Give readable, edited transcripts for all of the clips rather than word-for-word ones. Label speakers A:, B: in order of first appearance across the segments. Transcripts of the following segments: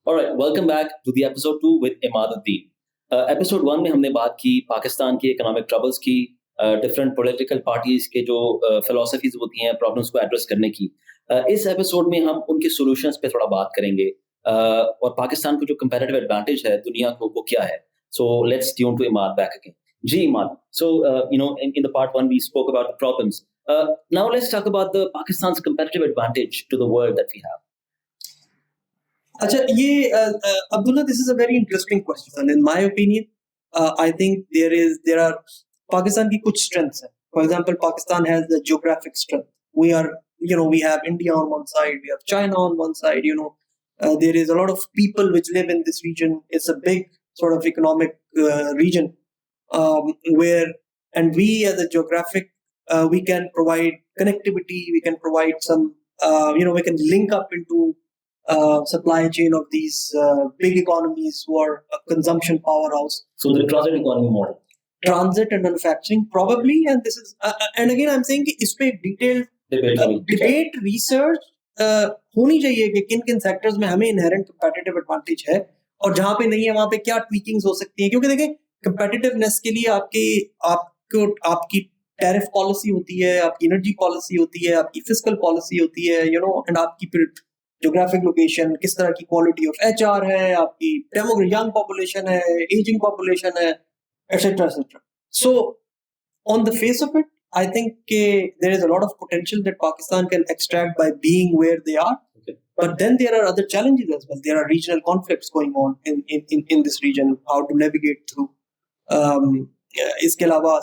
A: Alright, welcome back to the episode 2 with Imaad Ud Din. Episode 1 में हमने बात की पाकिस्तान के इकोनॉमिक ट्रबल्स की, डिफरेंट पॉलिटिकल पार्टीज के जो फिलॉसफीज होती हैं प्रॉब्लम्स को एड्रेस करने की। इस एपिसोड में हम उनके सॉल्यूशंस पे थोड़ा बात करेंगे, और पाकिस्तान को जो कंपैरेटिव एडवांटेज है दुनिया को वो क्या है। So let's tune to Imad back again. जी Imad, so in the part 1 we spoke about the problems. Now let's talk about the Pakistan's competitive advantage to the world that we have.
B: अच्छा ये Abdullah, this is a very interesting question. In my opinion, I think there are Pakistan की कुछ strengths हैं. For example, Pakistan has the geographic strength. We have India on one side, we have China on one side. There is a lot of people which live in this region. It's a big sort of economic region and we as a geographic, we can provide connectivity. We can provide some, we can link up into supply chain of these big economies who are a consumption powerhouse.
A: So the transit economy model.
B: Transit and manufacturing probably, and this is and again I'm saying कि इस पे detailed debate research होनी चाहिए कि किन sectors में हमें inherent competitive advantage है और जहाँ पे नहीं है वहाँ पे क्या tweakings हो सकती हैं, क्योंकि देखें competitiveness के लिए आपकी टैरिफ पॉलिसी होती है, आपकी एनर्जी पॉलिसी होती है, आपकी फिस्कल पॉलिसी होती है, एंड आपकी फिर ज्योग्राफिक लोकेशन, किस तरह की क्वालिटी ऑफ एचआर है, आपकी डेमोग्राफी, यंग पॉपुलेशन है, एजिंग पॉपुलेशन है, etcetera etcetera. So on the face of it, I think there is a lot of potential that Pakistan can extract by being where they are.
A: Okay.
B: But then there are other challenges as well. There are regional conflicts going on in this region, how to navigate through. इसके अलावा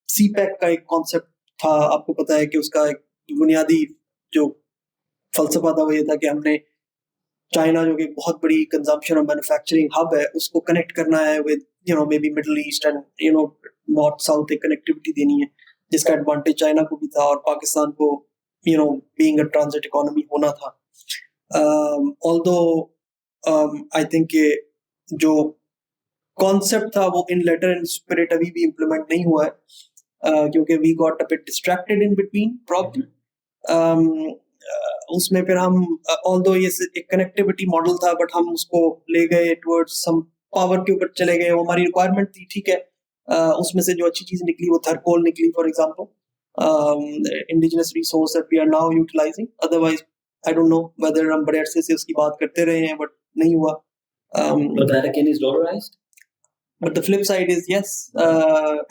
B: CPEC का एक concept था, आपको पता है कि उसका एक बुनियादी जो फलसफा था वो ये था कि हमने चाइना जो कि बहुत बड़ी कंजम्पशन और मैन्युफैक्चरिंग हब है उसको कनेक्ट करना है with may be middle east and north south, एक कनेक्टिविटी देनी है जिसका एडवांटेज चाइना को भी था और पाकिस्तान को बीइंग अ ट्रांजिट इकोनॉमी होना था. ऑल्दो आई थिंक जो कॉन्सेप्ट था वो इन लेटर एंड स्पिरिट अभी भी इम्प्लीमेंट नहीं हुआ है, क्योंकि we got a bit distracted in between problem. उसमें फिर हम ऑल्दो ये एक कनेक्टिविटी मॉडल था बट हम उसको ले गए टुवर्ड्स सम पावर के ऊपर चले गए. वो हमारी रिक्वायरमेंट थी, ठीक है, उसमें से जो अच्छी चीज निकली वो थर्कोल निकली, for example indigenous resource that we are now utilising. Otherwise I don't know whether हम बड़े अरसे से उसकी बात करते रहे हैं बट नहीं हुआ.
A: But that again is dollarized.
B: But the flip side is yes,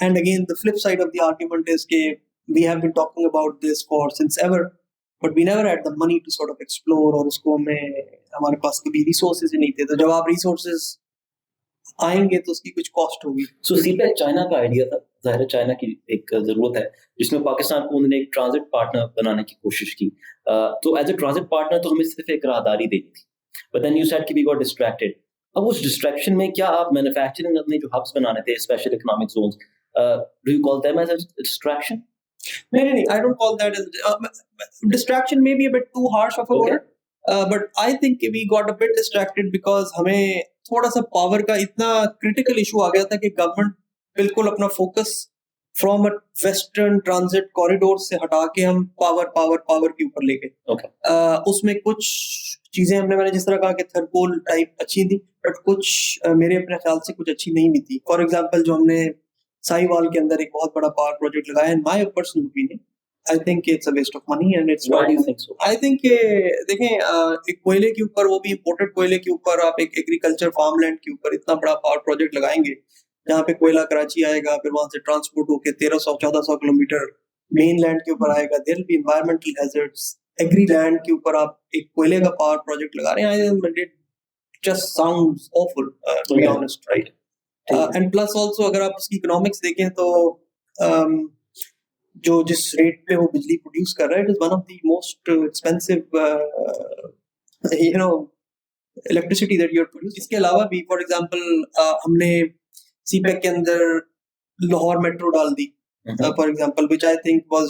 B: and again the flip side of the argument is that we have been talking about this for since ever, but we never had the money to sort of explore, और उसको हमारे पास कभी resources ही नहीं थे. तो जब आप resources आएंगे तो उसकी कुछ कॉस्ट होगी.
A: सो CPEC चाइना का आइडिया था, जाहिर है चाइना की एक जरूरत है जिसमें पाकिस्तान को उन्होंने एक ट्रांजिट पार्टनर बनाने की कोशिश की. तो एज ए ट्रांजिट पार्टनर तो हमें सिर्फ एक राहदारी देनी थी, बट देन यू सेड कि वी गॉट डिस्ट्रैक्टेड. अब उस डिस्ट्रैक्शन में क्या आप मैन्युफैक्चरिंग अपने जो हब्स बनाने थे, special economic zones, do you call them as a distraction?
B: नहीं, I don't call that as distraction. May be a bit too harsh of a word, but I think we got a bit distracted because हमें थोड़ा सा power का इतना critical issue आ गया था कि government बिल्कुल अपना focus from a western transit corridor से हटा के हम पावर के ऊपर ले गए.
A: Okay.
B: उसमें कुछ चीजें मैंने जिस तरह कहा कि थर्कोल टाइप अच्छी थी, बट कुछ मेरे अपने ख्याल से कुछ अच्छी नहीं भी थी. फॉर एग्जाम्पल जो हमने साहिवाल के अंदर एक बहुत बड़ा पावर प्रोजेक्ट लगाया, in my personal opinion I think it's a waste of money and it's
A: Why do you think so?
B: I think देखें एक कोयले के ऊपर, वो भी इंपोर्टेड कोयले के ऊपर, आप एक एग्रीकल्चर फार्मलैंड के ऊपर इतना बड़ा पावर प्रोजेक्ट लगाएंगे जहाँ पे कोयला कराची आएगा, फिर वहां से ट्रांसपोर्ट होकर 1300-1400 किलोमीटर मेन लैंड के ऊपर आएगा. There will be environmental hazards. Agri land के ऊपर आप एक कोयले का पावर प्रोजेक्ट लगा रहे हैं. It just sounds awful to be honest, right? And plus also अगर आप उसकी इकोनॉमिक्स देखें तो जो जिस रेट पे वो बिजली प्रोड्यूस कर रहा है, it is one of the most expensive electricity that you are produce. इसके अलावा भी फॉर एग्जांपल हमने सीपेक के अंदर लाहौर मेट्रो डाल दी, for example, which I think was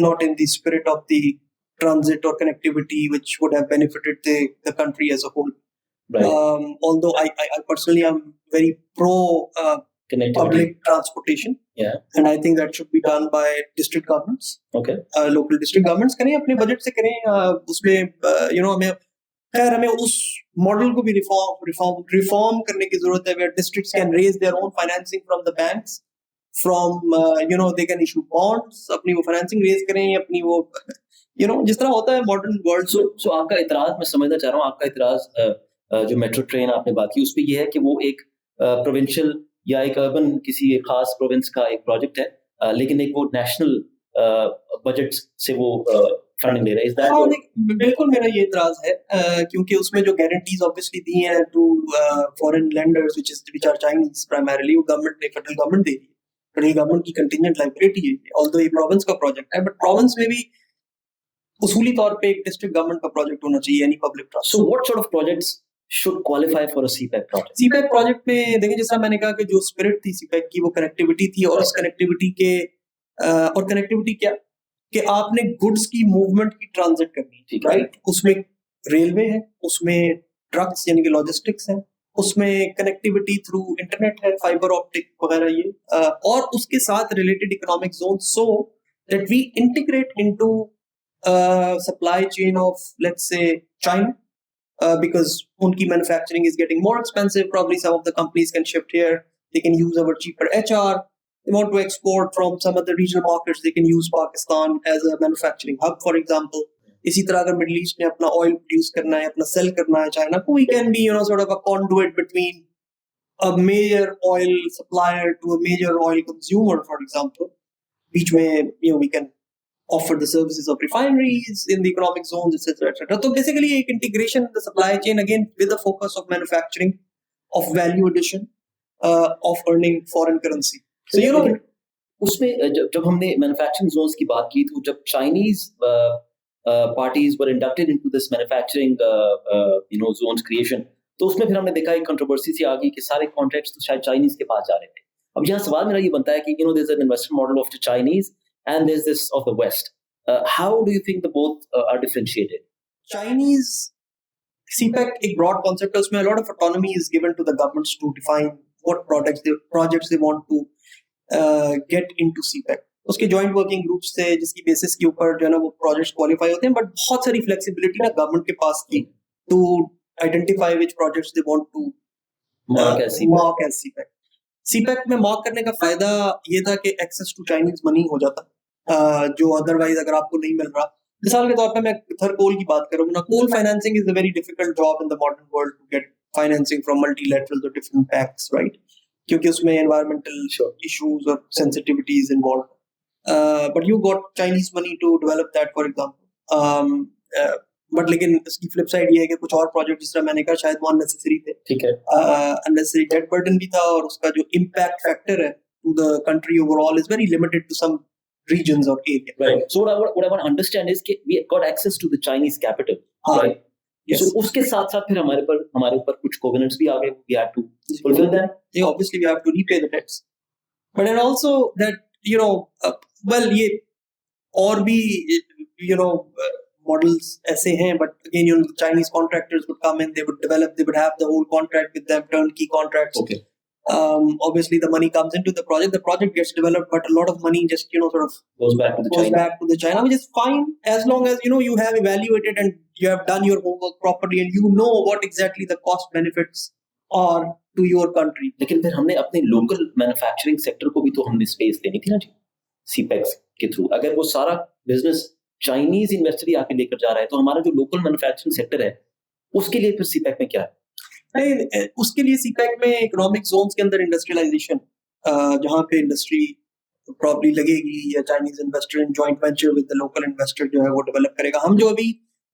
B: not in the spirit of the transit or connectivity which would have benefited the country as a whole.
A: Right.
B: Although I personally am very pro public transportation.
A: Yeah.
B: And I think that should be done by district governments.
A: Okay.
B: Local district governments करें, अपने budget से करें, उसमें हमें खैर हमें उस model को भी रिफॉर्म करने की जरूरत है, where districts can raise their own financing from the banks, from they can issue bonds, अपनी वो financing raise करें, अपनी वो जिस तरह होता है मॉडर्न वर्ल्ड।
A: सो आपका इतराज मैं समझना चाह रहा हूँ, आपका इतराज जो मेट्रो ट्रेन आपने बात की उस पे ये है कि वो एक प्रोविंशियल या एक अर्बन किसी एक खास प्रोविंस का एक प्रोजेक्ट है, लेकिन एक वो नेशनल बजट से वो फंडिंग ले रहे हैं।
B: हाँ, बिल्कुल मेरा ये इतराज है, क्योंकि उसमें जो गारंटीज ऑब्वियसली दी हैं to foreign lenders which are Chinese primarily, वो फेडरल गवर्नमेंट दे रही है, फेडरल गवर्नमेंट की कंटिजेंट लायबिलिटी है, ऑल्दो ये प्रोविंस का प्रोजेक्ट है, बट प्रोविंस में भी उसूली तौर पे एक डिस्ट्रिक्ट गवर्नमेंट का प्रोजेक्ट होना चाहिए, यानी public trust.
A: So what sort of projects should qualify for a CPEC project?
B: CPEC project में देखिए, जैसा मैंने कहा कि जो स्पिरिट थी CPEC की वो कनेक्टिविटी थी, और उस कनेक्टिविटी के और कनेक्टिविटी क्या कि आपने गुड्स की मूवमेंट की ट्रांजिट करनी है, राइट? उसमें रेलवे है, उसमें ट्रक्स यानी कि लॉजिस्टिक्स है, उसमें कनेक्टिविटी थ्रू इंटरनेट है, फाइबर ऑप्टिक वगैरह ये, और उसके साथ related economic zone, so that we integrate into supply chain of let's say China. Because unki manufacturing is getting more expensive. Probably some of the companies can shift here. They can use our cheaper HR. They want to export from some of the regional markets. They can use Pakistan as a manufacturing hub, for example. इसी तरह अगर middle east में अपना oil produce करना है, अपना cell करना है चाइना को, we can be sort of a conduit between a major oil supplier to a major oil consumer, for example. बीच में we can offer the services of refineries in the economic zones, etc., etc. So basically, a integration in the supply chain, again with the focus of manufacturing, of value addition, of earning foreign currency. So
A: उसमें जब हमने manufacturing Jones की बात की, तो जब Chinese parties were inducted into this manufacturing zones creation, तो उसमें फिर हमने देखा एक कंट्रोवर्सी सी आ गई कि सारे कॉन्ट्रैक्ट्स तो शायद चाइनीज के पास जा रहे थे। अब यहाँ सवाल मेरा ये बनता है कि there is an investment model of the Chinese and there's this of the West. How do you think the both are differentiated?
B: Chinese CPEC एक broad concept है, उसमें a lot of autonomy is given to the governments to define what projects they want to get into CPEC. उसके joint working groups थे जिसकी basis के ऊपर जो है ना वो projects qualify होते हैं, but बहुत सारी flexibility ना government के पास थी to identify which projects they want to mark as CPEC. CPEC में मार्क करने का फायदा ये था कि एक्सेस टू चाइनीज मनी हो जाता, जो अदरवाइज अगर आपको नहीं मिल रहा। मिसाल के तौर पे मैं थर्मोकोल की बात करूँ ना, coal financing is a very difficult job in the modern world to get financing from multilateral और डिफरेंट पैक्ट्स, राइट? क्योंकि उसमें एनवायरमेंटल इश्यूज और sensitivities involve, but you got Chinese money to develop that, for example. But लेकिन इसकी flip side ये है कि कुछ और प्रोजेक्ट जिस तरह मैंने कहा शायद वो अननेसेसरी थे,
A: ठीक है,
B: अननेसेसरी डेट बर्डन भी था, और उसका जो इम्पैक्ट फैक्टर है to the country overall is very limited to some regions or area.
A: Right. So what I want to understand is कि we got access to the Chinese capital, right? Yes. So उसके साथ-साथ फिर हमारे ऊपर कुछ covenants भी आ गए, we had to fulfill them.
B: Yeah, obviously we have to repay the debts. But then also that well ये और भी models ऐसे हैं, but again the Chinese contractors would come in, they would develop, they would have the whole contract with them, turnkey contracts.
A: Okay.
B: Obviously the money comes into the project gets developed, but a lot of money just sort of
A: goes back to the
B: China, which is fine as long as you have evaluated and you have done your homework properly and you know what exactly the cost benefits are to your country.
A: लेकिन फिर हमने अपने local manufacturing sector को भी तो हमने space देनी थी ना जी, CPEC के थ्रू। अगर वो सारा बिजनेस चाइनीज इन्वेस्टर ही आके लेकर जा रहा है, तो हमारा जो लोकल मैन्युफैक्चरिंग सेक्टर है उसके लिए फिर CPEC में क्या है?
B: नहीं, उसके लिए CPEC में इकोनॉमिक जोन्स के अंदर इंडस्ट्रियलाइजेशन, जहाँ पे इंडस्ट्री प्रॉब्ली लगेगी या Chinese investor in joint venture with the local investor जो है वो डेवलप करेगा। हम जो अभी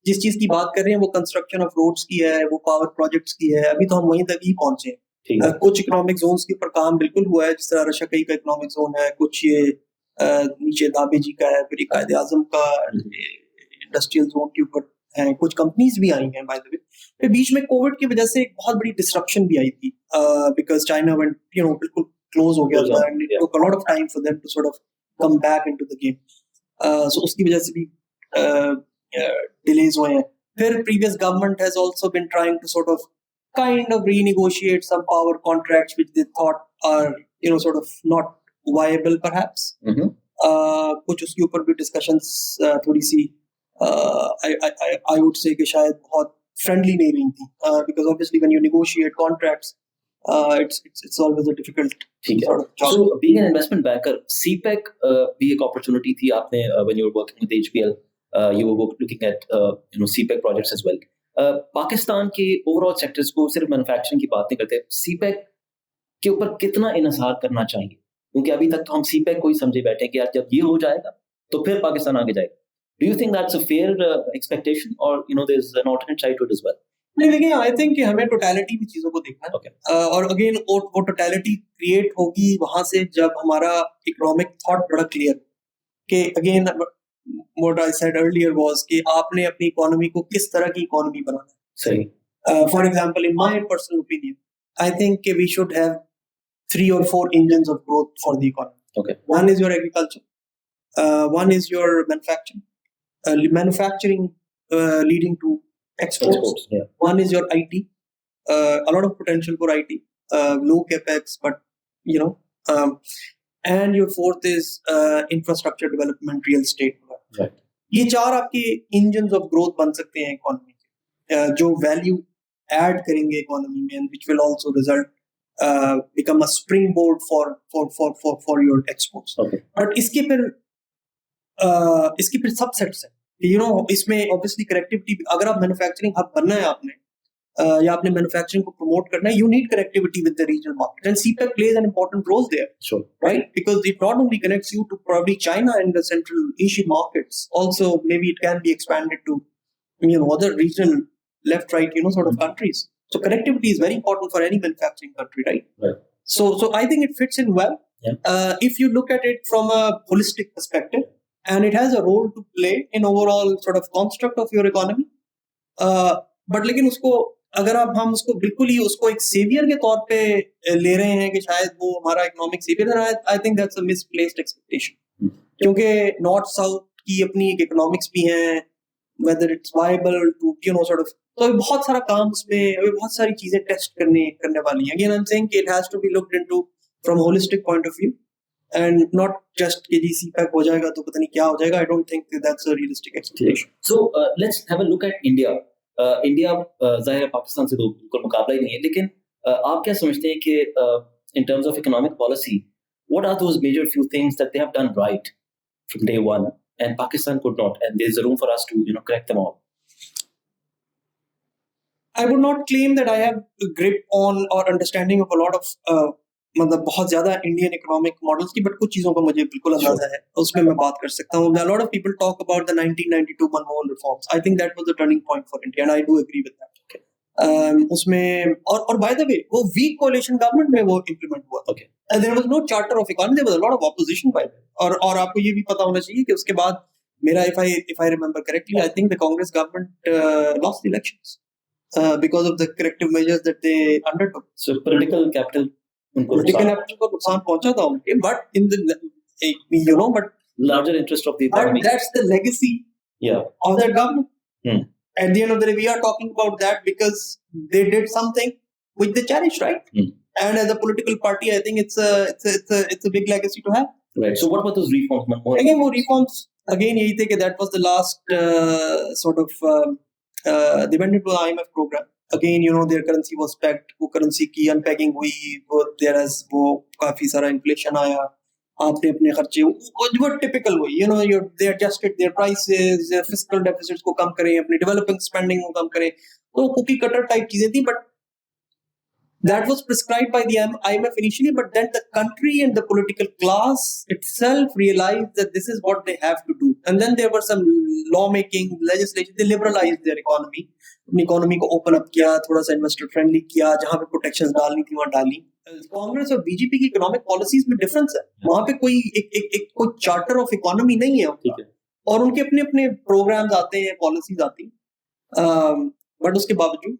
B: जिस चीज की बात कर रहे हैं वो कंस्ट्रक्शन ऑफ रोड्स की है, वो पावर प्रोजेक्ट्स की है, अभी तो हम वहीं तक ही पहुंचे हैं। कुछ इकोनॉमिक जोन्स के ऊपर काम बिल्कुल हुआ है, जिस तरह रशाकई का इकोनॉमिक जोन है, कुछ ये नीचे दाबे जी का है, फिर कायदे आजम का इंडस्ट्रियल जोन के ऊपर है, कुछ कंपनीज भी आई हैं बाय द वे। फिर बीच में कोविड की वजह से एक बहुत बड़ी डिस्ट्रप्शन भी आई थी, बिकॉज चाइना वेंट बिल्कुल क्लोज हो गया था, and it took a lot of time for them to sort of come back into the game, so उसकी वजह से भी डिलेज हुए हैं। फिर previous government has also been trying to sort of kind of renegotiate some power contracts which they thought are sort of not viable perhaps. कुछ उसके ऊपर भी डिस्कशंस थोड़ी सी I would say कि शायद बहुत फ्रेंडली नहीं रही थी, because obviously when you negotiate contracts, it's always a difficult
A: ठीक है.
B: sort of job.
A: So being an investment banker, CPEC भी एक opportunity थी आपने when you were working with HPL, you were looking at CPEC projects as well. Pakistan के overall sectors को सिर्फ manufacturing की बात नहीं करते, CPEC के ऊपर कितना इन्हिसार करना चाहिए, क्योंकि अभी तक तो हम CPEC को ही समझे बैठे हैं कि यार जब ये हो जाएगा तो फिर पाकिस्तान आगे जाएगा. Do you think that's a fair expectation, or there's an alternate side to it as well?
B: नहीं, देखिए आई थिंक कि हमें टोटलिटी में चीजों को देखना है.
A: Okay.
B: और अगेन वो टोटलिटी क्रिएट होगी वहां से जब हमारा इकोनॉमिक थॉट बड़ा क्लियर कि again what I said earlier was कि आपने अपनी इकोनॉमी को किस तरह की इकोनॉमी बनाना है.
A: सही.
B: For example in my personal opinion I think कि we should have 3 or 4 engines of growth for the economy.
A: Okay.
B: One is your agriculture, one is your manufacturing leading to exports.
A: Yeah.
B: One is your IT, a lot of potential for IT, low capex, but and your fourth is infrastructure development, real estate.
A: Right.
B: ये 4 आपके engines of growth बन सकते हैं economy के, जो value add करेंगे economy में, and which will also result become a springboard for your exports.
A: Okay.
B: But इसके फिर सबसेट्स हैं. इसमें ऑब्वियसली कनेक्टिविटी, अगर आप मैन्युफैक्चरिंग हब बनना है आपने, या आपने मैन्युफैक्चरिंग को प्रमोट करना है, you need connectivity with the regional market, and CPEC plays an important role there.
A: Sure.
B: Right? Because it not only connects you to probably China and the Central Asian markets, also maybe it can be expanded to other regional left, right, sort of countries. So connectivity is very important for any manufacturing country, right?
A: Right.
B: So I think it fits in well.
A: Yeah.
B: If you look at it from a holistic perspective, and it has a role to play in overall sort of construct of your economy. But लेकिन उसको अगर हम उसको बिल्कुल ही उसको एक saviour के तौर पे ले रहे हैं कि शायद वो हमारा इकोनॉमिक सेवियर है, I think that's a misplaced expectation. क्योंकि नॉर्थ साउथ की अपनी एक इकोनॉमिक्स भी हैं, whether it's viable to sort of, तो बहुत सारा काम उसमें, बहुत सारी चीजें टेस्ट करने वाली हैं. Again I'm saying it has to be looked into from a holistic point of view and not just कि जी CPEC हो जाएगा तो पता नहीं क्या हो जाएगा. I don't think that's a realistic expectation.
A: So let's have a look at India. India ज़ाहिर है पाकिस्तान से तो बिल्कुल मुकाबला ही नहीं है, लेकिन आप क्या समझते हैं कि in terms of economic policy, what are those major few things that they have done right from day one and Pakistan could not, and there's a room for us to correct them all?
B: I would not claim that I have a grip on or understanding of a lot of मतलब बहुत ज्यादा Indian economic models की, but कुछ चीजों का मुझे बिल्कुल अंदाजा है, उसमें मैं बात कर सकता हूँ. A lot of people talk about the 1992 Manmohan reforms. I think that was the turning point for India, and I do agree with that.
A: Okay.
B: उसमें और by the way वो weak coalition government में वो implement हुआ.
A: Okay.
B: And there was no charter of economy. There was a lot of opposition by that. और आपको ये भी पता होना चाहिए कि उसके बाद मेरा if I remember correctly, I think the Congress government lost the elections because of the corrective measures that they undertook.
A: So political capital को
B: नुकसान पहुंचा था उनके, but in the but
A: larger interest of the economy.
B: But that's the legacy of that government. At the end of the day, we are talking about that because they did something which they cherished, right? And as a political party, I think it's a big legacy to have.
A: Right. So what were those reforms?
B: Again, वो reforms again यही थे कि that was the last sort of they went into the IMF program. Again, their currency was pegged, वो currency की unpegging हुई, वो काफी सारा inflation आया, आपने अपने खर्चे वो typical हुई, they adjusted their prices, their fiscal deficits को कम करें, अपने developing spending को कम करें, तो cookie cutter type चीजें थी, but that was prescribed by the IMF initially, but then the country and the political class itself realized that this is what they have to do. And then there were some lawmaking, legislation, they liberalized their economy. अपनी economy को open up किया, थोड़ा सा investor friendly किया, जहाँ पे protections डालनी थी वहाँ डाली. कांग्रेस और बीजेपी की इकोनॉमिक पॉलिसीज में डिफरेंस है, वहाँ पे कोई कोई चार्टर ऑफ इकोनॉमी नहीं है उनका, और उनके अपने अपने प्रोग्राम्स आते हैं, पॉलिसीज आती हैं, बट उसके बावजूद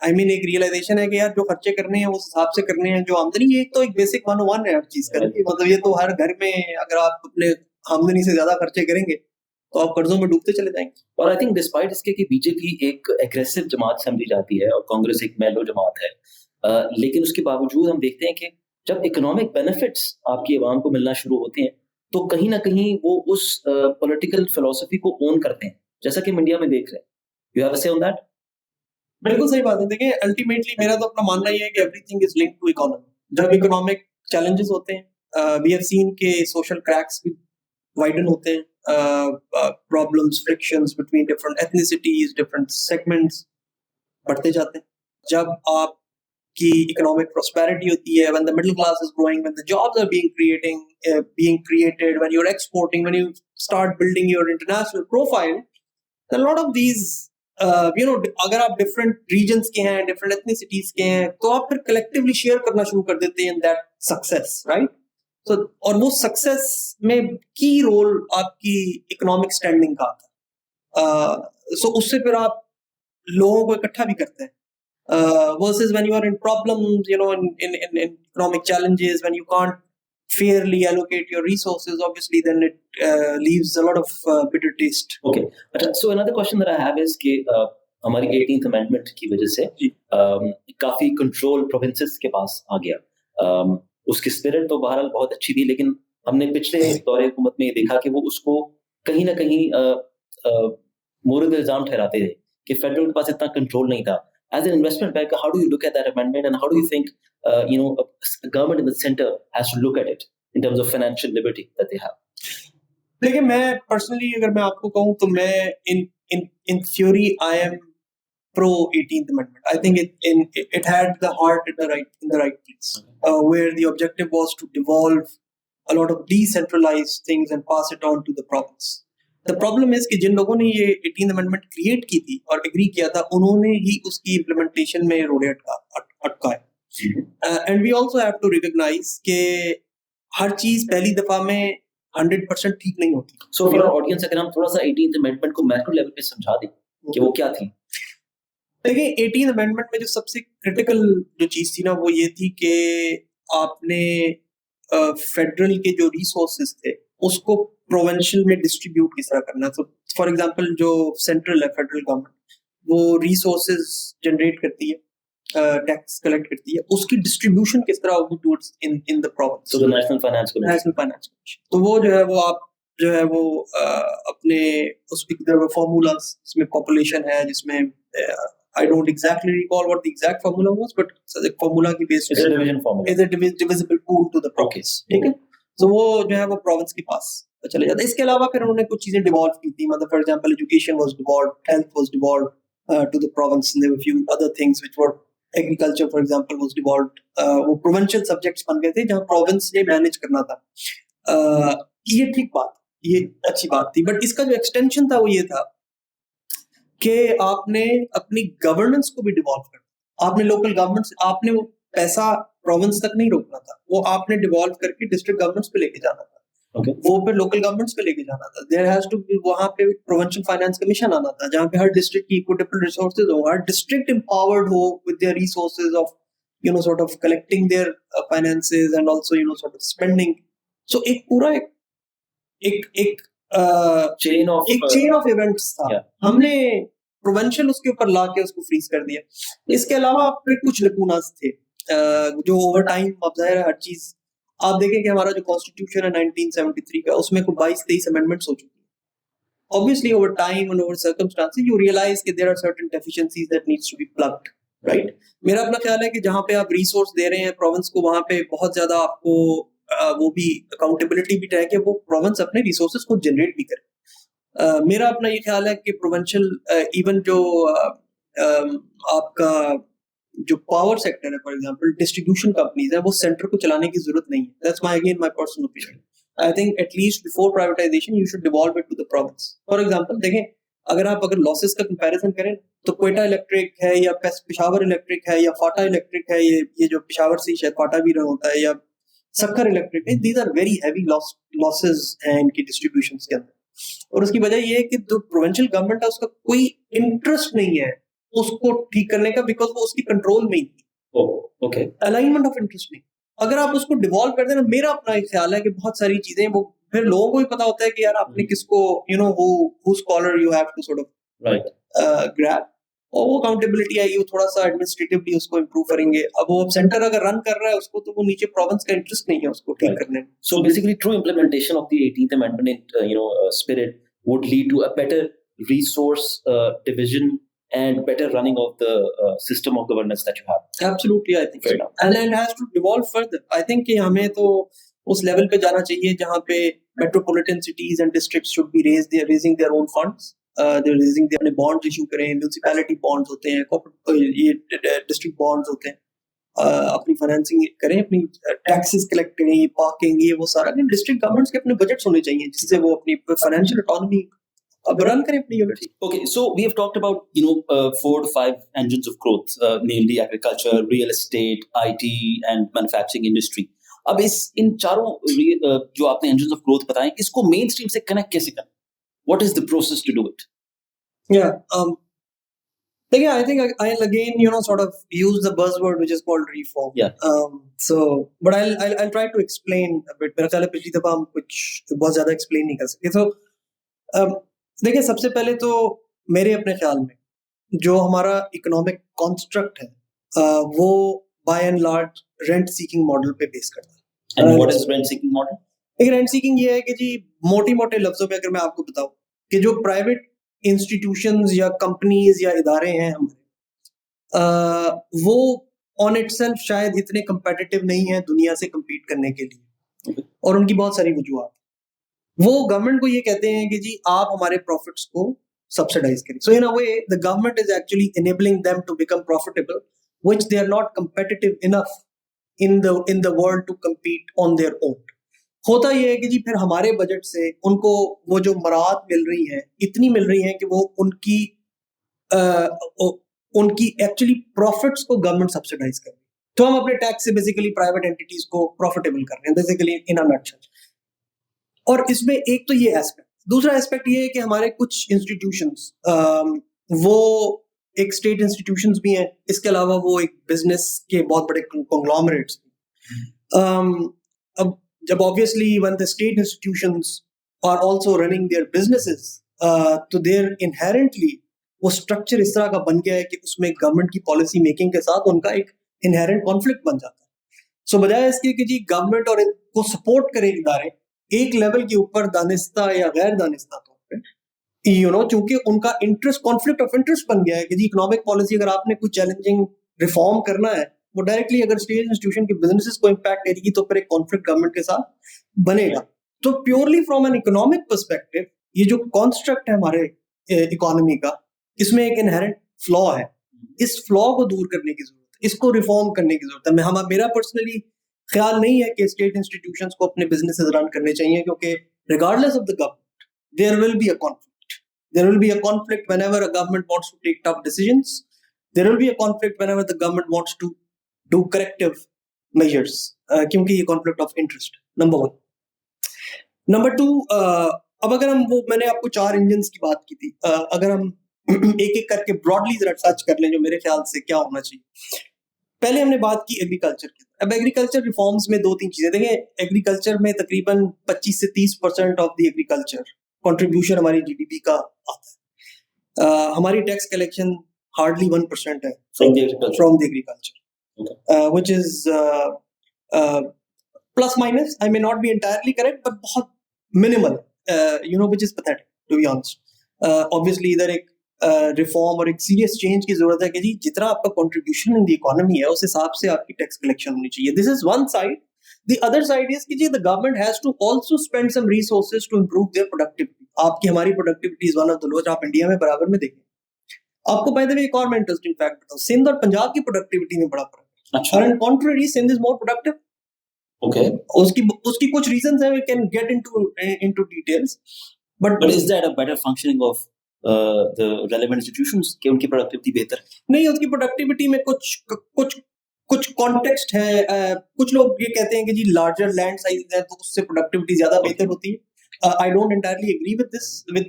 B: I mean एक रियलाइजेशन है कि यार जो खर्चे करने हैं उस हिसाब से करने हैं, जो आमदनी ये तो एक बेसिक 101 है हर चीज का, मतलब ये तो हर घर में अगर आप अपने आमदनी से ज्यादा खर्चे करेंगे तो आप कर्जों में डूबते चले जाएंगे.
A: और आई थिंक डिस्पाइट इसके कि बीजेपी एक एग्रेसिव जमात समझी जाती है और कांग्रेस एक मेलो जमात है, लेकिन उसके बावजूद हम देखते हैं कि जब इकोनॉमिक बेनिफिट्स आपकी आवाम को मिलना शुरू होते हैं तो कहीं ना कहीं वो उस पॉलिटिकल फिलॉसफी को ओन करते हैं, जैसा कि हम इंडिया में देख रहे हैं. यू हैव अ से ऑन दैट?
B: बिल्कुल सही बात है। देखिए अल्टीमेटली मेरा तो अपना मानना ये है कि everything is linked to economy. जब इकोनॉमिक चैलेंजेस होते हैं, वी हैव सीन के सोशल क्रैक्स भी वाइडन होते हैं, problems frictions between different ethnicities, different segments बढ़ते जाते हैं। जब आपकी इकोनॉमिक प्रोस्पेरिटी होती है, when the middle class is growing, when the jobs are being created, when you're exporting, when you start building your international profile, a lot of these अगर आप different regions के हैं, डिफरेंट एथनिसिटीज के हैं, तो आप फिर कलेक्टिवली शेयर करना शुरू कर देते हैं इन दैट सक्सेस, राइट? तो और वो सक्सेस में की रोल आपकी इकोनॉमिक स्टैंडिंग का था। सो उससे फिर आप लोगों को इकट्ठा भी करते हैं, versus when you are in problems, in economic challenges, when you can't fairly allocate your resources, obviously then it leaves a lot of bitter taste.
A: Okay. So another question that I have is कि हमारी 18th amendment की वजह से काफी control provinces के पास आ गया। उसकी spirit तो बहरहाल बहुत अच्छी थी, लेकिन हमने पिछले दौरे हुकूमत में ये देखा कि वो उसको कहीं ना कहीं मोरद इल्जाम ठहराते थे कि फेडरल के पास इतना कंट्रोल नहीं था। As an investment banker, how do you look at that amendment, and how do you think a government in the center has to look at it in terms of financial liberty that they have?
B: देखिए मैं personally अगर मैं आपको कहूं तो मैं in theory I am pro 18th amendment. I think it had the heart in the right place, where the objective was to devolve a lot of decentralized things and pass it on to the province. The problem is कि जिन लोगों ने ये 18th amendment create की थी और agree किया था, उन्होंने ही उसकी इम्प्लीमेंटेशन में रोड़े अटकाए। And we also have to recognise कि हर चीज पहली दफा में 100% ठीक नहीं होती।
A: So for our audience, अगर हम थोड़ा सा 18th amendment को मैक्रो लेवल पे समझा दें कि वो क्या थी।
B: देखिए 18th amendment में जो सबसे क्रिटिकल जो चीज थी ना, वो ये थी कि आपने फेडरल के जो रिसोर्सेज थे उसको प्रोविंशियल में डिस्ट्रीब्यूट किस तरह करना। तो फॉर एग्जांपल जो सेंट्रल है, फेडरल गवर्नमेंट, वो रिसोर्सेज जनरेट करती है, टैक्स कलेक्ट करती है, उसकी डिस्ट्रीब्यूशन किस तरह होगी towards in the province.
A: So the national finance commission,
B: तो वो जो है वो आप जो है वो अपने उसमें फॉर्मूलास, इसमें पॉपुलेशन है जिसमें I don't exactly recall what the exact formula was, but the formula की base
A: is a division formula,
B: is a divisible pool to the province, ठीक है। तो वो जो है वो प्रोविंस के पास चले जाता है। इसके अलावा फिर उन्होंने कुछ चीजें डिवॉल्व की थी, मतलब for example education was devolve, health was devolve to the province, and there were few other things which were agriculture for example was devolve. वो प्रोविंशियल सब्जेक्ट्स बन गए थे जहां प्रोविंस ने मैनेज करना था। ये ठीक बात, ये अच्छी बात थी, बट इसका जो एक्सटेंशन था वो ये था कि आपने अपनी गवर्नेंस को भी डिवॉल्व कर, आपने लोकल गवर्नमेंट्स, आपने वो पैसा प्रोविंस तक नहीं रोकना था, वो आपने डिवॉल्व करके डिस्ट्रिक्ट गवर्नमेंट्स पे लेके जाना था।
A: Okay.
B: वो फिर लोकल गवर्नमेंट्स पे लेके जाना था। देयर हैज टू बी, वहां पे प्रोविंशियल फाइनेंस कमीशन आना था जहां पे हर डिस्ट्रिक्ट की इक्विटेबल रिसोर्सेज हो, हर डिस्ट्रिक्ट एम्पावर्ड हो with their resources of sort of collecting their finances and also sort of spending. So एक पूरा एक चेन ऑफ इवेंट्स था।
A: Yeah.
B: हमने प्रोविंशियल उसके ऊपर लाके उसको फ्रीज कर दिया। इसके अलावा फिर कुछ लकूनास थे जो ओवर टाइम, अब जाहिर है हर चीज आप देखें कि हमारा जो कॉन्स्टिट्यूशन है 1973 का, उसमें को 22-23 अमेंडमेंट्स हो चुकी है। Obviously over time and over circumstances you realise कि there are certain deficiencies that needs to be plugged, right. मेरा अपना ख्याल है कि जहां पे आप रिसोर्स दे रहे हैं प्रोविंस को, वहां पे बहुत ज्यादा आपको वो भी अकाउंटेबिलिटी भी चाहिए कि वो प्रोविंस अपने रिसोर्सेज को जनरेट भी करे। मेरा अपना ये ख्याल है कि प्रोविंशियल इवन जो आपका जो पावर सेक्टर है, फॉर एग्जांपल डिस्ट्रीब्यूशन कंपनीज है, वो सेंटर को चलाने की जरूरत नहीं है। That's my again my personal opinion. I think at least before privatisation you should devolve it to the province. For example देखें, अगर लॉसेस का कंपैरिजन करें तो क्वेटा इलेक्ट्रिक है या पेशावर इलेक्ट्रिक है या फाटा इलेक्ट्रिक है, ये जो पेशावर से शायद फाटा भी रहा होता है, या सक्कर इलेक्ट्रिक है, these are very heavy losses हैं इनकी डिस्ट्रीब्यूशन के अंदर। और उसकी वजह ये है कि जो प्रोविंशियल गवर्नमेंट है उसका कोई इंटरेस्ट नहीं है उसको ठीक करने का, बिकॉज वो उसकी कंट्रोल में ही थी।
A: ओके,
B: अलाइनमेंट ऑफ इंटरेस्ट नहीं। अगर आप उसको डिवॉल्व कर देना, मेरा अपना एक ख्याल है कि बहुत सारी चीजें वो फिर लोगों को भी पता होता है कि यार आपने किसको who scholar you have to sort of grab, और वो अकाउंटेबिलिटी आएगी, वो थोड़ा सा एडमिनिस्ट्रेटिवली उसको इम्प्रूव करेंगे। अब वो सेंटर अगर रन कर रहा है उसको, तो वो नीचे प्रोविंस का इंटरेस्ट नहीं है उसको ठीक करने में।
A: So basically true implementation of the 18th amendment spirit would lead to a better resource division and better running of the system of governance that you have.
B: Absolutely, I think
A: Fair
B: so.
A: enough.
B: And it has to evolve further. I think कि हमें तो उस level पे जाना चाहिए जहाँ पे metropolitan cities and districts should be raising their own funds. They're raising their अपने bonds issue करें, municipality bonds होते हैं, corporate ये district bonds होते हैं. अपनी फाइनेंसिंग करें, अपनी टैक्सेस कलेक्ट करें, ये पार्किंग, ये वो सारा. डिस्ट्रिक्ट गवर्नमेंट्स के अपने बजट्स होने चाहिए जिससे वो अपनी फाइनेंशियल ऑटोनॉमी run करें अपनी units.
A: Okay, so we have talked about 4 to 5 engines of growth, namely agriculture, real estate, IT, and manufacturing industry. अब इन चारों जो आपने engines of growth बताएं, इसको मेन स्ट्रीम से कनेक्ट कैसे करें? What is the process to do it?
B: Yeah, देखिए, I think I'll again sort of use the buzzword which is called reform.
A: Yeah.
B: So, but I'll try to explain a bit. मेरा ख्याल है पिछली दफा हम कुछ बहुत ज्यादा explain नहीं कर सके. So, देखिए, सबसे पहले तो मेरे अपने ख्याल में जो हमारा इकोनॉमिक कॉन्स्ट्रक्ट है वो by and large rent seeking model पे बेस करता है.
A: And what is rent seeking model?
B: एक रेंट सीकिंग ये है कि जी मोटे लफ्जों में अगर मैं आपको बताऊं कि जो प्राइवेट इंस्टीट्यूशंस या कंपनीज या इदारे हैं हमारे, वो ऑन इटसेल्फ शायद इतने कंपेटिटिव नहीं है दुनिया से compete करने के लिए. और उनकी बहुत सारी वजूहत. वो गवर्नमेंट को ये कहते हैं कि जी आप हमारे प्रॉफिट्स को सब्सिडाइज करें. So in a way the government is actually enabling them to become profitable, which they are not competitive enough in the world to compete on their own. होता ये है कि जी फिर हमारे बजट से उनको वो जो मराहत मिल रही हैं इतनी मिल रही हैं कि वो उनकी एक्चुअली प्रॉफिट्स को गवर्नमेंट सब्सिडाइज कर रही है. तो हम अपने टैक्स से बेसिकली प्राइवेट एंटिटीज को प्रॉफिटेबल कर रहे हैं बेसिकली इन अ नटशेल. और इसमें एक तो ये एस्पेक्ट. दूसरा एस्पेक्ट ये है कि हमारे कुछ इंस्टीट्यूशंस वो एक स्टेट इंस्टीट्यूशंस भी हैं, इसके अलावा वो एक बिजनेस के बहुत बड़े कॉन्ग्लोमरेट्स. अब जब obviously when the state institutions are also running their businesses, तो देयर इनहेरेंटली वो स्ट्रक्चर इस तरह का बन गया है कि उसमें गवर्नमेंट की पॉलिसी मेकिंग के साथ उनका एक इनहेरेंट कॉन्फ्लिक्ट बन जाता है. सो बजाय इसके कि जी गवर्नमेंट और को सपोर्ट करे इदारे एक लेवल के ऊपर दानिस्ता या गैर दानिस्ता तौर पे, चूंकि उनका इंटरेस्ट कॉन्फ्लिक्ट ऑफ इंटरेस्ट बन गया है कि जी इकोनॉमिक पॉलिसी अगर आपने कुछ चैलेंजिंग रिफॉर्म करना है वो डायरेक्टली अगर स्टेट इंस्टीट्यूशन के बिजनेसेस को इम्पैक्ट करेगी तो फिर एक कॉन्फ्लिक्ट गवर्नमेंट के साथ बनेगा. तो purely from an economic perspective ये जो कॉन्स्ट्रक्ट है हमारे इकोनॉमी का, इसमें एक इनहेरेंट फ्लॉ है. इस फ्लॉ को दूर करने की जरूरत है, इसको रिफॉर्म करने की जरूरत है. मेरा पर्सनली ख्याल नहीं है कि स्टेट इंस्टीट्यूशंस को अपने बिजनेसेस रन करने चाहिए, क्योंकि regardless of the government there will be a conflict. There will be a conflict whenever a government wants to take tough decisions. There will be a conflict whenever the government wants to do corrective measures, क्योंकि ये conflict of interest number 1. Number 2, अब अगर हम वो मैंने आपको 4 engines की बात की थी, अगर हम एक एक करके ब्रॉडली जरा टच कर लें जो मेरे ख्याल से क्या होना चाहिए. पहले हमने बात की एग्रीकल्चर की. अब एग्रीकल्चर रिफॉर्म्स में 2-3 चीजें देखें. एग्रीकल्चर में तकरीबन 25 से 30% ऑफ द एग्रीकल्चर कंट्रीब्यूशन हमारी जीडीपी का आता है. हमारी टैक्स कलेक्शन हार्डली 1% है from the agriculture, which is plus minus, I may not be entirely correct, but बहुत minimal, which is pathetic to be honest. Obviously इधर एक रिफॉर्म और एक सीरियस चेंज की जरूरत है कि जी जितना आपका कंट्रीब्यूशन इन द इकोनॉमी है उस हिसाब से आपकी टैक्स कलेक्शन होनी चाहिए. This is one side. The other side is कि जी the government has to also spend some resources to improve their productivity. आपकी हमारी productivity is one of the lowest. आप इंडिया में बराबर में देखें. आपको बाय द वे एक और मैं इंटरेस्टिंग फैक्ट बताऊं, सिंध और पंजाब की प्रोडक्टिविटी में बड़ा फर्क है. अच्छा. और in contrary Sindh is more productive.
A: Okay.
B: उसकी कुछ रीजंस है, we can get into details, but
A: is that a better functioning of the relevant institutions कि उनकी प्रोडक्टिविटी बेहतर
B: नहीं? उसकी प्रोडक्टिविटी में कुछ कॉन्टेक्स्ट है. कुछ लोग ये कहते हैं कि जी लार्जर लैंड साइज है तो उससे प्रोडक्टिविटी ज्यादा बेहतर होती है. I don't entirely agree with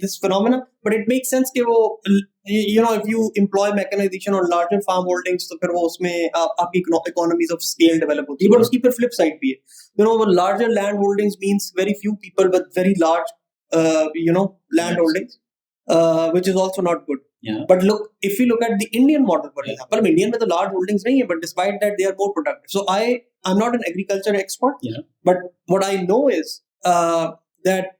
B: this phenomena, but it makes sense कि वो if you employ mechanization or larger farm holdings तो फिर वो उसमें आपकी economies of scale develop होती है. But उसकी फिर flip side भी है. Larger land holdings means very few people with very large land holdings, which is also not good.
A: Yeah.
B: But look, if you look at the Indian model, for example, Indian में तो large holdings नहीं है, but despite that they are more productive. So I'm not an agriculture expert,
A: yeah,
B: but what I know is that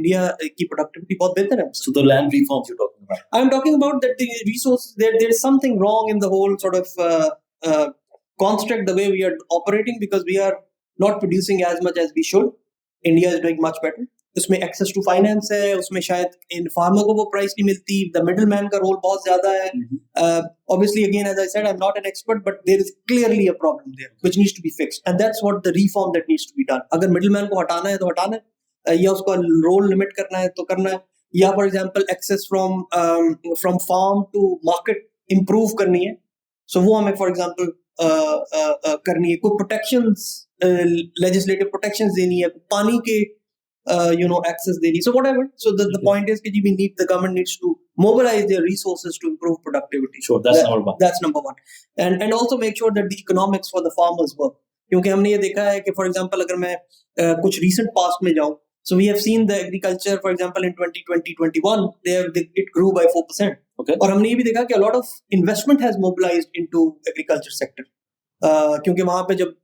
B: India की productivity बहुत बेहतर है.
A: So the land reforms you're talking Right.
B: I'm talking about that the resource, there is something wrong in the whole sort of construct, the way we are operating, because we are not producing as much as we should. India is doing much better. उसमें access to finance है, उसमें शायद इन farmer को वो price नहीं मिलती, the middle man का role बहुत ज्यादा है. Obviously, again, as I said, I'm not an expert, but there is clearly a problem there which needs to be fixed, and that's what the reform that needs to be done. अगर middle man को हटाना है तो हटाना है, या उसका role limit करना है तो करना है, या for example access from farm to market improve करनी है, सो वो हमें फॉर एग्जांपल करनी है. कोई प्रोटेक्शंस, लेजिस्लेटिव प्रोटेक्शंस देनी है, पानी के access they need. So whatever. So the point is that we need, the government needs to mobilize their resources to improve productivity.
A: Sure, that's number one.
B: That's number one. And also make sure that the economics for the farmers work. क्योंकि हमने ये देखा है कि for example अगर मैं कुछ recent past में जाऊँ, so we have seen the agriculture, for example, in 2020-21, it grew by 4%.
A: Okay.
B: और हमने ये भी देखा कि a lot of investment has mobilized into agriculture sector. क्योंकि वहाँ पे जब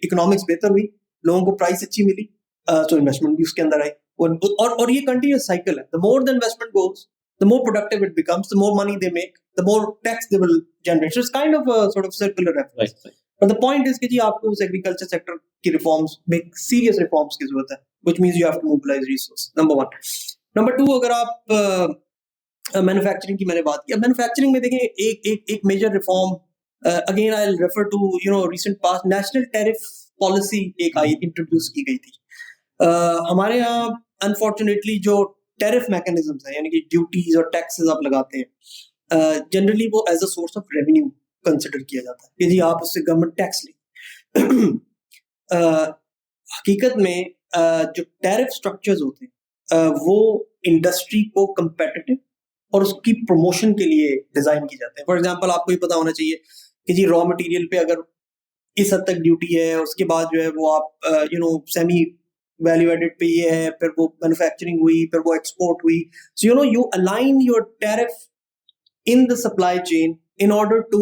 B: economics बेहतर हुई, लोगों को price अच्छी मिली, so investment भी उसके अंदर आई, और ये continuous cycle है. The more the investment goes, the more productive it becomes, the more money they make, the more tax they will generate. So it's kind of a sort of circular reference.
A: Right.
B: But the point is कि जी आपको उस agriculture sector की reforms, make serious reforms की जरूरत है, which means you have to mobilize resources. Number one. Number two, अगर आप manufacturing की मैंने बात की, अब manufacturing में देखें एक major reform, again I'll refer to recent past, national tariff policy एक आई, introduce की गई थी. हमारे यहाँ अनफॉर्चुनेटली जो टैरिफ मैकेनिज्म्स हैं, यानी कि ड्यूटीज और टैक्सेस आप लगाते हैं, जनरली वो as a source of revenue consider किया जाता है कि जी आप उससे गवर्नमेंट टैक्स लें. हकीकत में जो टैरिफ स्ट्रक्चर्स होते हैं वो इंडस्ट्री को कंपेटिटिव और उसकी प्रमोशन के लिए डिजाइन किए जाते हैं. फॉर एग्जांपल आपको ये पता होना चाहिए कि जी रॉ मटेरियल पे अगर इस हद तक ड्यूटी है, उसके बाद जो है वो आप सेमी वैल्यू एडेड पे ये है, फिर वो मैन्युफैक्चरिंग हुई, फिर वो एक्सपोर्ट हुई. So you align your tariff in the supply chain in order to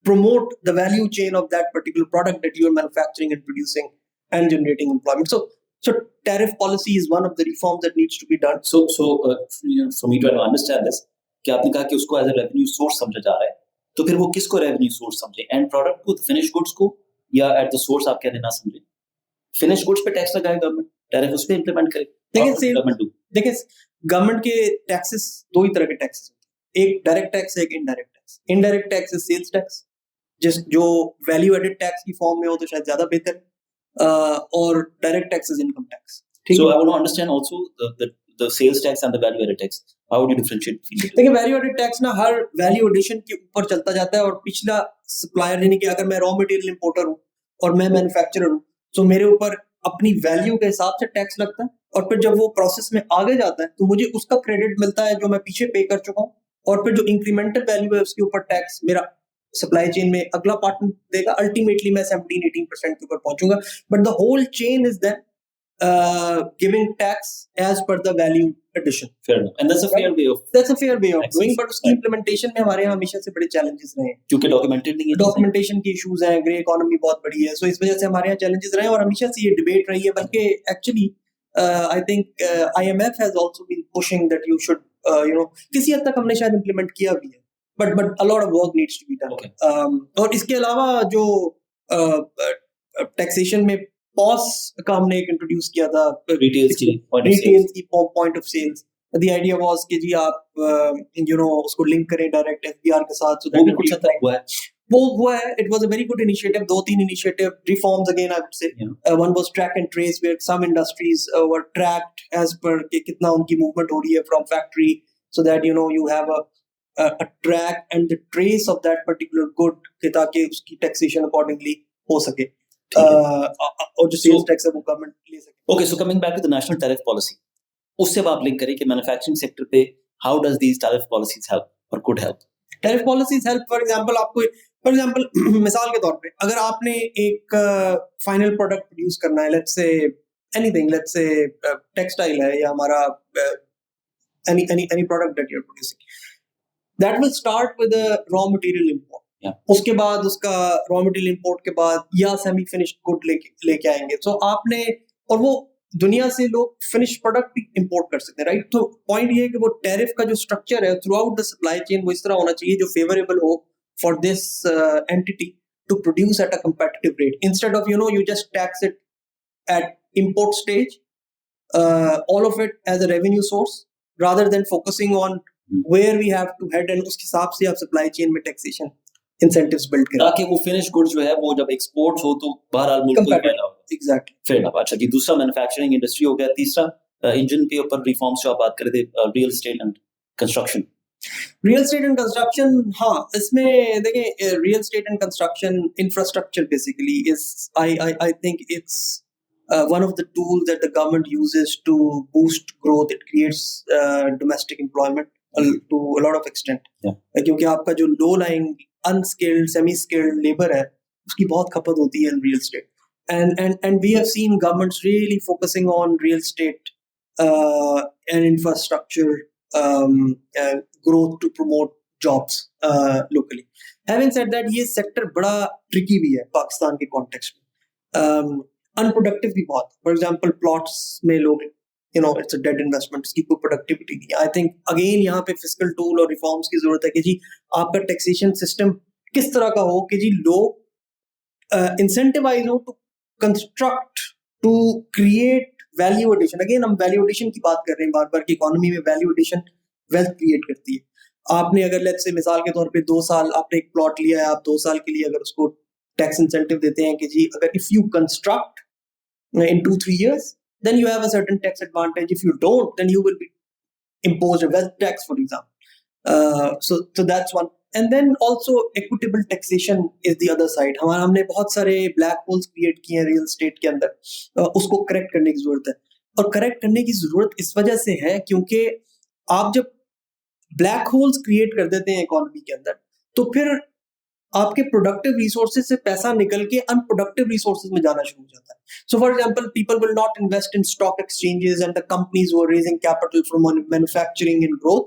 B: promote the value chain of that particular product that you are manufacturing and producing and generating employment. So tariff policy is one of the reforms that needs to be done.
A: So for me to understand this, कि आपने कहा कि उसको as a revenue source समझा जा रहा है, तो फिर वो किसको revenue source समझे? End product को, finished goods को, या at the source आप क्या देना समझे? फिनिश गुड्स पे टैक्स लगाए गवर्नमेंट, टैरिफ उस पे इंप्लीमेंट करे. देखिए गवर्नमेंट के टैक्सेस दो ही तरह के टैक्सेस होते हैं, एक डायरेक्ट टैक्स है, एक indirect tax. Indirect tax is sales tax, जो वैल्यू एडेड टैक्स की फॉर्म में हो तो शायद ज्यादा बेहतर है, और direct tax is income tax. So I want to understand also the sales tax and the value added tax. How would you differentiate between them?
B: देखिए वैल्यू एडेड टैक्स ना हर वैल्यू एडिशन के ऊपर चलता जाता है, और पिछला सप्लायर, यानी कि अगर मैं रॉ मटेरियल इंपोर्टर हूँ और मैं मैन्युफैक्चरर हूँ, तो मेरे ऊपर अपनी वैल्यू के हिसाब से टैक्स लगता है, और फिर जब वो प्रोसेस में आगे जाता है तो मुझे उसका क्रेडिट मिलता है जो मैं पीछे पे कर चुका हूँ, और फिर जो इंक्रीमेंटल वैल्यू है उसके ऊपर टैक्स मेरा सप्लाई चेन में अगला पार्टनर देगा. अल्टीमेटली मैं 17-18% के ऊपर पहुंचूंगा, but the whole chain is then giving tax as per the value addition.
A: Fair enough. And that's a fair way of
B: doing, but उसकी implementation में हमारे यहाँ हमेशा से बड़े challenges रहे हैं,
A: क्योंकि डॉक्यूमेंटेड नहीं है,
B: डॉक्यूमेंटेशन की इश्यूज हैं, ग्रे इकोनॉमी बहुत बड़ी है, सो इस वजह से हमारे यहाँ challenges रहे हैं, और हमेशा से ये डिबेट रही है. बल्कि actually I think IMF has also been pushing that you should किसी हद तक हमने शायद इम्प्लीमेंट किया भी है, but a lot of work needs to be done.
A: Okay.
B: और इसके अलावा जो टैक्सेशन में पॉस का हमने एक इंट्रोड्यूस किया था,
A: रिटेल्स की
B: point of sales. The idea was कि जी आप उसको लिंक करें डायरेक्ट FBR के साथ, so
A: वो भी कुछ अच्छा हुआ है.
B: वो हुआ है. It was a very good initiative. 2-3 initiative reforms again I would say. One was track and trace, where some industries were tracked as per कि कितना उनकी movement हो रही है from factory, so that you have a track and the trace of that particular good, कि ताकि उसकी taxation accordingly हो सके, और जो sales tax है वो government ले सके.
A: Okay, so coming back to the national tariff policy, उससे आप लिंक करें कि मैन्युफैक्चरिंग सेक्टर पे how does these tariff policies help or could help?
B: Tariff policies help, for example, मिसाल के तौर पे अगर आपने एक फाइनल प्रोडक्ट प्रोड्यूस करना है, let's say anything, let's say textile है, या हमारा any product that you're producing, that will start with a raw material import. उसके बाद उसका रॉ मटेरियल इंपोर्ट के बाद या सेमी फिनिश्ड गुड लेके आएंगे. तो आपने, और वो दुनिया से लोग फिनिश प्रोडक्ट भी इंपोर्ट कर सकते हैं, राइट? तो पॉइंट ये है कि वो टैरिफ का जो स्ट्रक्चर है throughout the supply chain वो इस तरह होना चाहिए जो फेवरेबल हो for this entity to produce at a competitive rate instead of you just tax it at import stage, all of it as a revenue source rather than focusing on where we have to head, and उसके हिसाब से आप supply chain में taxation incentives build करें
A: ताकि वो finish goods जो है वो जब एक्सपोर्ट हो तो बहरहाल मुल्क को ही फायदा हो।
B: Exactly
A: fair enough. अच्छा जी, दूसरा मैन्युफैक्चरिंग इंडस्ट्री हो गया। तीसरा इंजन के ऊपर रिफॉर्म्स जो आप बात कर रहे थे, real estate and construction.
B: Real estate and construction, हाँ, इसमें देखिए real estate and construction infrastructure basically is I think it's one of the tools that the government uses to boost growth. It creates domestic employment to a lot of extent. क्योंकि आपका जो low lying unskilled semi skilled labor है उसकी बहुत खपत होती है in real estate, and we have seen governments really focusing on real estate and infrastructure growth to promote jobs locally. Having said that, ये sector बड़ा tricky भी है पाकिस्तान के context में, अनप्रोडक्टिव भी बहुत। फॉर एग्जांपल प्लॉट्स में लोग इट्स अ डेड इन्वेस्टमेंट, इसकी कोई प्रोडक्टिविटी नहीं। आई थिंक अगेन यहाँ पे फिस्कल टूल और रिफॉर्म्स की जरूरत है कि जी आपका टैक्सेशन सिस्टम किस तरह का हो कि जी लोग इंसेंटिवाइज हो to construct, to create value addition. Again हम वैल्यू एडिशन की बात कर रहे हैं बार बार कि इकोनॉमी में वैल्यू एडिशन वेल्थ क्रिएट करती है। आपने अगर लेट्स से मिसाल के तौर पे 2 साल आपने एक प्लॉट लिया है, आप 2 साल के लिए अगर उसको टैक्स इंसेंटिव देते हैं कि जी अगर if you construct in 2-3 years, then you have a certain tax advantage. If you don't, then you will be imposed a wealth tax, for example. So that's one. And then also equitable taxation is the other side. हमने बहुत सारे black holes create किए हैं real estate के अंदर, उसको correct करने की जरूरत है। और correct करने की जरूरत इस वजह से है क्योंकि आप जब black holes create कर देते हैं economy के अंदर, तो फिर आपके प्रोडक्टिव रिसोर्सेज से पैसा निकल के अनप्रोडक्टिव रिसोर्सेज में जाना शुरू हो जाता है। So for example, people will not invest in stock exchanges and the companies who are raising capital from manufacturing and growth,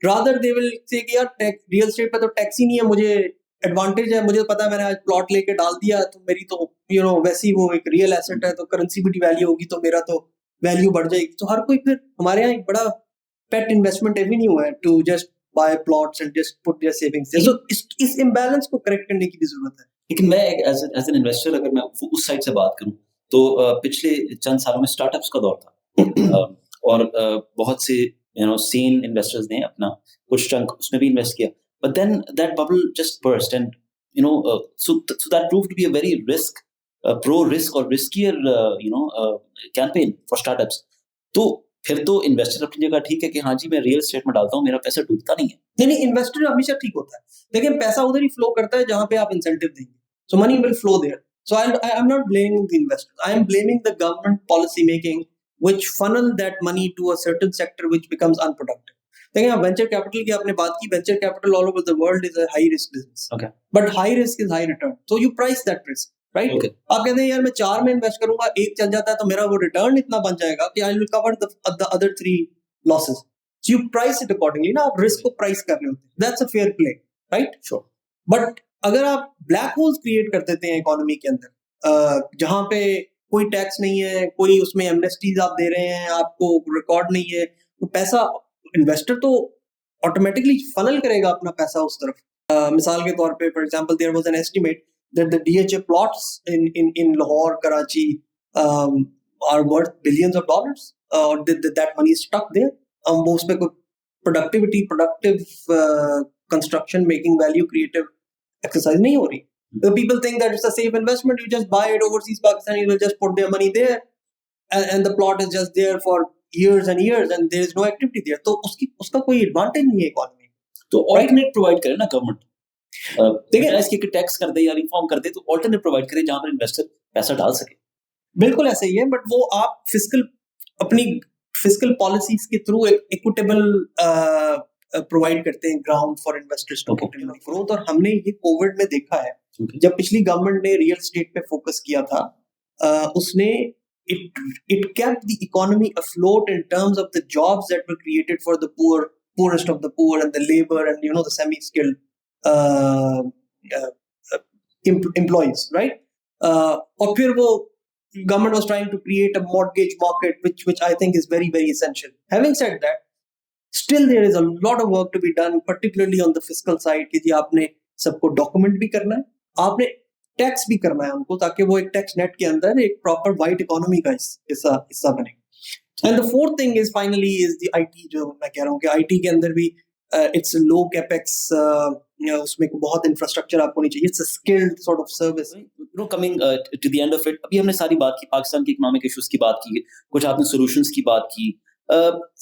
B: rather they will say कि यार रियल एस्टेट पे तो टैक्स ही नहीं है, मुझे एडवांटेज है, मुझे पता है मैंने आज प्लॉट लेके डाल दिया तो मेरी तो वैसी वो एक रियल एसेट है तो करेंसी भी डिवैल्यू होगी तो मेरा तो वैल्यू बढ़ जाएगी। तो हर कोई फिर हमारे यहाँ एक बड़ा पेट इन्वेस्टमेंट एवेन्यू है to just buy plots and just put their savings there. So इस imbalance को correct करने की भी जरूरत है।
A: लेकिन मैं as an investor अगर मैं उस साइड से बात करूं तो पिछले चंद सालों में स्टार्टअप्स का दौर था और बहुत से sane investors ने अपना कुछ चंक उसमें भी इन्वेस्ट किया, but then that bubble just burst and so that proved to be a very pro risk or riskier campaign for startups. तो फिर तो इन्वेस्टर अपनी जगह ठीक है कि हाँ जी मैं रियल एस्टेट में डालता हूँ, मेरा पैसा डूबता नहीं है।
B: नहीं, इन्वेस्टर हमेशा ठीक होता है, लेकिन पैसा उधर ही फ्लो करता है जहां पे आप इंसेंटिव देंगे, so money will flow there. So I am not blaming the investor, I am blaming the government policy making which funnel that money to a certain sector which becomes unproductive. देखिए venture capital की आपने बात की, venture capital all over the world is a high risk business, but high risk is high return, so you price that risk, right? आप कहते हैं यार मैं 4 में इन्वेस्ट करूंगा, एक चल जाता है तो मेरा वो रिटर्न इतना बन जाएगा कि I will cover the other 3 losses. So you price it accordingly. ना आप रिस्क को प्राइस कर रहे होते हैं, that's a fair play, right?
A: Sure.
B: But अगर आप ब्लैक होल्स क्रिएट कर देते हैं इकोनॉमी के अंदर, जहां पे कोई टैक्स नहीं है, कोई उसमें एमनेस्टीज आप दे रहे हैं, आपको रिकॉर्ड नहीं है, तो पैसा इन्वेस्टर तो ऑटोमेटिकली फनल करेगा अपना पैसा उस तरफ। मिसाल के तौर पे, for example, there was an estimate that the DHA plots in Lahore, Karachi are worth billions of dollars. That money is stuck there. वो उसमें कोई productive construction, making value, creative exercise नहीं हो रही. The people think that it's a safe investment. You just buy it overseas, Pakistanis will just put their money there, and the plot is just there for years and years, and there is no activity there. तो उसका कोई advantage नहीं है economy.
A: तो alternate provide करे ना government. देखिए इसके टैक्स कर दे या रिफॉर्म कर दे तो ऑल्टरनेट प्रोवाइड करे जहां पर इन्वेस्टर पैसा डाल सके।
B: बिल्कुल ऐसा ही है, बट वो आप अपनी फिस्कल पॉलिसीज के थ्रू एक इक्विटेबल प्रोवाइड करते हैं ground for investors to put in growth. और हमने ये कोविड में देखा है, जब पिछली गवर्नमेंट ने रियल एस्टेट पे फोकस किया था, उसने it kept the economy afloat in terms of the jobs that were created for the poorest of the poor and the labor and the semi-skilled employees, right? और फिर वो government was trying to create a mortgage market, which I think is very, very essential. Having said that, still there is a lot of work to be done, particularly on the fiscal side, कि जी आपने सबको document भी करना है, आपने tax भी करना है उनको, ताकि वो एक टैक्स नेट के अंदर एक प्रॉपर वाइट इकोनॉमी का हिस्सा बने. And the fourth thing is finally is the IT, जो मैं कह रहा हूँ कि आईटी के अंदर भी इट्स लो कैपेक्स, उसमें बहुत इंफ्रास्ट्रक्चर आपको नहीं चाहिए, it's a skilled sort of service.
A: Coming to the end of it, अभी हमने सारी बात की, पाकिस्तान के इकोनॉमिक इश्यूज की बात की, कुछ आपने सॉल्यूशंस की बात की.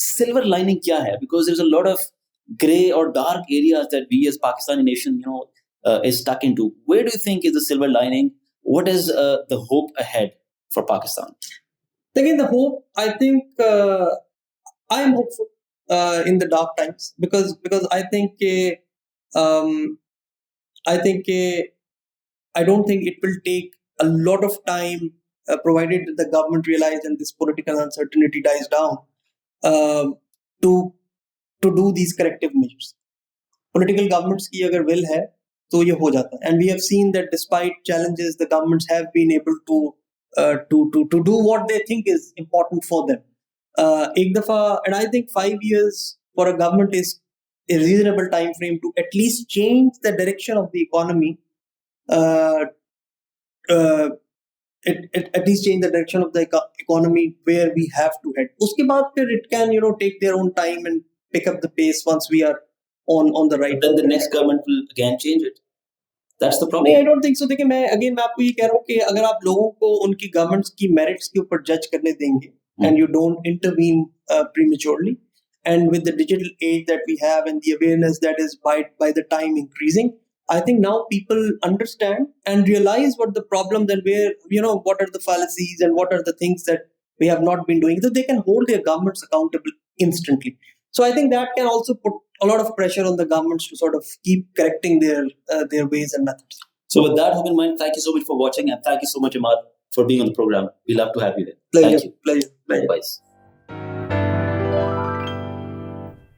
A: सिल्वर लाइनिंग क्या है? Because there is a lot of grey और dark areas that we as Pakistani nation is stuck into. Where do you think is the silver lining? What is the hope ahead for Pakistan?
B: Again, the hope, I think, I am hopeful in the dark times, because I think I don't think it will take a lot of time, provided that the government realize and this political uncertainty dies down, to do these corrective measures. Political governments की अगर will है तो ये हो जाता है. And we have seen that despite challenges, the governments have been able to do what they think is important for them. एक दफा, and I think 5 years for a government is a reasonable time frame to at least change the direction of the economy. At least change the direction of the economy where we have to head. उसके बाद फिर it can take their own time and pick up the pace once we are on the right.
A: But then the next government will again change it. That's the problem.
B: नहीं, I don't think so. देखिए, मैं आपको ये कह रहा हूँ कि अगर आप लोगों को उनकी गवर्नमेंट्स की मेरिट्स के ऊपर जज करने देंगे, and you don't intervene prematurely, and with the digital age that we have and the awareness that is by the time increasing, I think now people understand and realize what the problem, then where what are the fallacies and what are the things that we have not been doing, so they can hold their governments accountable instantly. So I think that can also put a lot of pressure on the governments to sort of keep correcting their ways and methods.
A: So with that hope in mind, thank you so much for watching, and thank you so much, Imaad, for being on the program. We love to have you here.
B: Pleasure.
A: Thank you.
B: Pleasure.
A: Likewise.